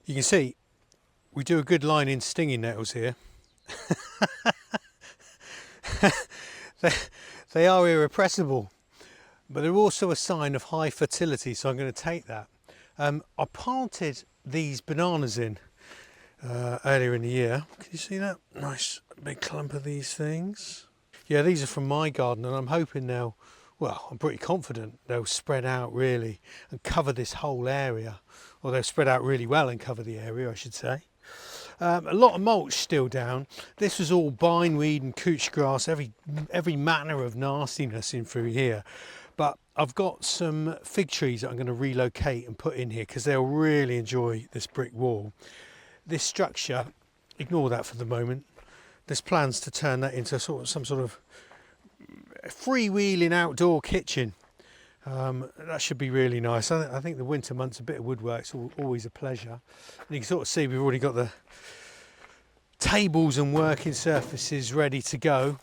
You can see we do a good line in stinging nettles here. they, they are irrepressible, but they're also a sign of high fertility, so I'm going to take that. I planted these bananas in earlier in the year. Can you see that? Nice big clump of these things. Yeah, these are from my garden, and I'm hoping they'll, well, I'm pretty confident they'll spread out really and cover this whole area, or they'll spread out really well and cover the area, I should say. A lot of mulch still down. This was all bindweed and couch grass, every manner of nastiness in through here. But I've got some fig trees that I'm going to relocate and put in here because they'll really enjoy this brick wall. This structure, ignore that for the moment. There's plans to turn that into some sort of freewheeling outdoor kitchen. That should be really nice. I think the winter months, a bit of woodwork's always a pleasure. And you can sort of see we've already got the tables and working surfaces ready to go.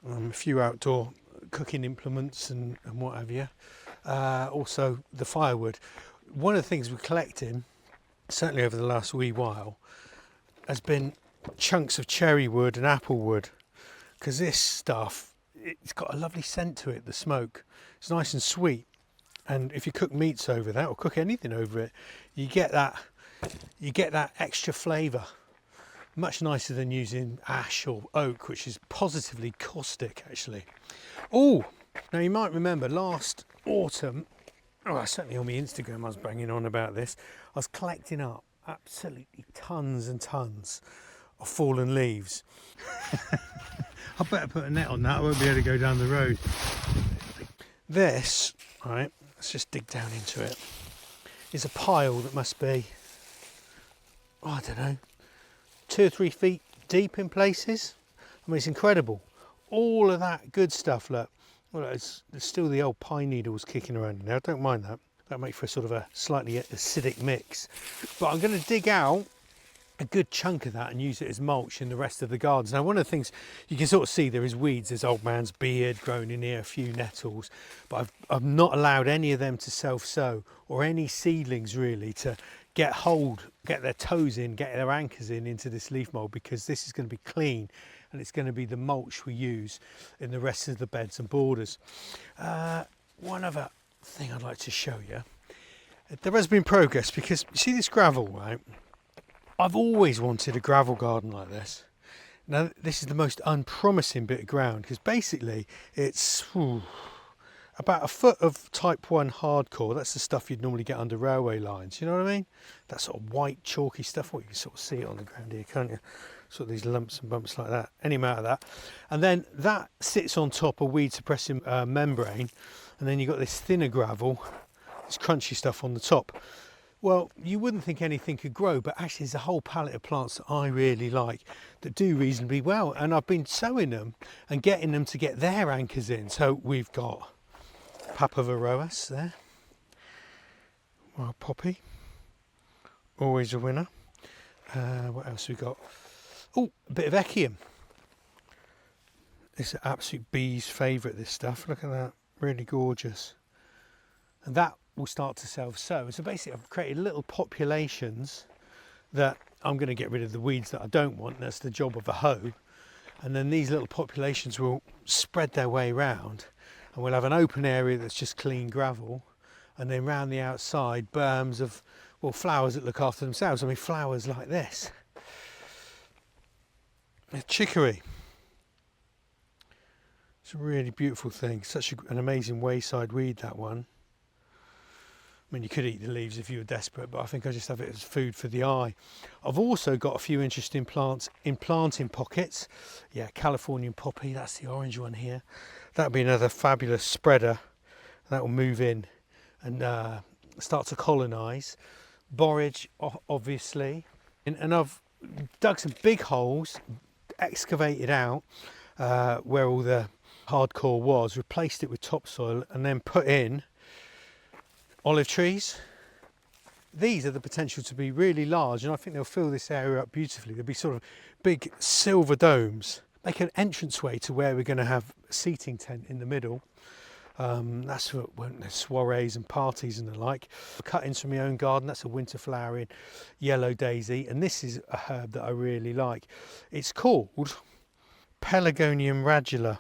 A few outdoor cooking implements and what have you. Also the firewood. One of the things we're collecting, certainly over the last wee while, has been chunks of cherry wood and apple wood, because this stuff, it's got a lovely scent to it, the smoke. It's nice and sweet, and if you cook meats over that or cook anything over it, you get that extra flavour. Much nicer than using ash or oak, which is positively caustic actually. Oh, now you might remember last autumn, certainly on my Instagram I was banging on about this, I was collecting up absolutely tons and tons of fallen leaves. I better put a net on that, I won't be able to go down the road. This, right, let's just dig down into it, is a pile that must be, I don't know, 2 or 3 feet deep in places. I mean, it's incredible. All of that good stuff, look. Well, there's still the old pine needles kicking around in there. I don't mind that. That makes for a sort of a slightly acidic mix. But I'm going to dig out a good chunk of that and use it as mulch in the rest of the gardens. Now, one of the things you can sort of see, there is weeds. There's old man's beard growing in here, a few nettles, but I've not allowed any of them to self-sow, or any seedlings really to get their toes in, get their anchors into this leaf mould, because this is going to be clean and it's going to be the mulch we use in the rest of the beds and borders. One other thing I'd like to show you, there has been progress, because you see this gravel, right? I've always wanted a gravel garden like this. Now, this is the most unpromising bit of ground, because basically it's about a foot of type 1 hardcore. That's the stuff you'd normally get under railway lines, you know what I mean? That sort of white chalky stuff. Well, you can sort of see it on the ground here, can't you? Sort of these lumps and bumps like that, any amount of that. And then that sits on top a weed suppressing membrane, and then you've got this thinner gravel, this crunchy stuff on the top. Well, you wouldn't think anything could grow, but actually there's a whole palette of plants that I really like that do reasonably well, and I've been sowing them and getting them to get their anchors in. So we've got Papaveroas there, wild poppy, always a winner. What else we got? Oh, a bit of Echium. It's an absolute bee's favourite, this stuff. Look at that, really gorgeous. And that will start to self-sow. So basically I've created little populations that I'm going to get rid of the weeds that I don't want. That's the job of a hoe. And then these little populations will spread their way around, and we'll have an open area that's just clean gravel, and then round the outside berms of, well, flowers that look after themselves. I mean, flowers like this. Chicory. It's a really beautiful thing. Such an amazing wayside weed, that one. I mean, you could eat the leaves if you were desperate, but I think I just have it as food for the eye. I've also got a few interesting plants in planting pockets. Yeah, Californian poppy, that's the orange one here. That'll be another fabulous spreader. That will move in and start to colonise. Borage, obviously. And I've dug some big holes, excavated out where all the hardcore was, replaced it with topsoil, and then put in olive trees. These are the potential to be really large, and I think they'll fill this area up beautifully. They'll be sort of big silver domes, make an entranceway to where we're going to have a seating tent in the middle. That's for when there's soirees and parties and the like. Cuttings from my own garden, that's a winter flowering yellow daisy, and this is a herb that I really like. It's called Pelargonium radula.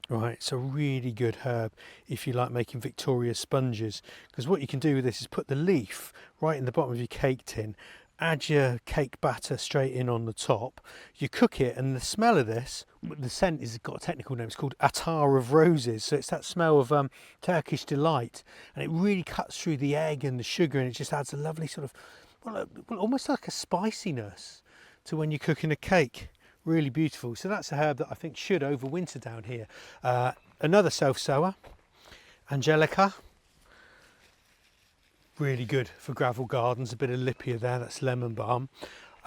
Right, it's a really good herb if you like making Victoria sponges, because what you can do with this is put the leaf right in the bottom of your cake tin, add your cake batter straight in on the top, you cook it, and the smell of this, the scent has got a technical name, it's called attar of roses, so it's that smell of Turkish delight, and it really cuts through the egg and the sugar, and it just adds a lovely sort of, well, almost like a spiciness to when you're cooking a cake. Really beautiful. So that's a herb that I think should overwinter down here. Another self-sower, Angelica. Really good for gravel gardens. A bit of Lipia there, that's lemon balm.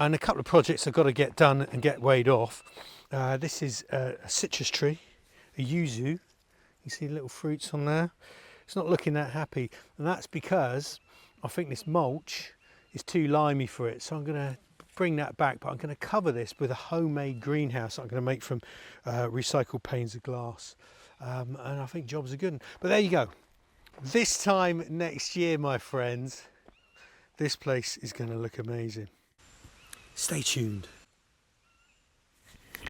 And a couple of projects I've got to get done and get weighed off. This is a citrus tree, a yuzu. You see little fruits on there. It's not looking that happy. And that's because I think this mulch is too limey for it. So I'm going to bring that back, but I'm going to cover this with a homemade greenhouse I'm going to make from recycled panes of glass, and I think jobs are good. But there you go. This time next year, my friends, this place is going to look amazing. Stay tuned.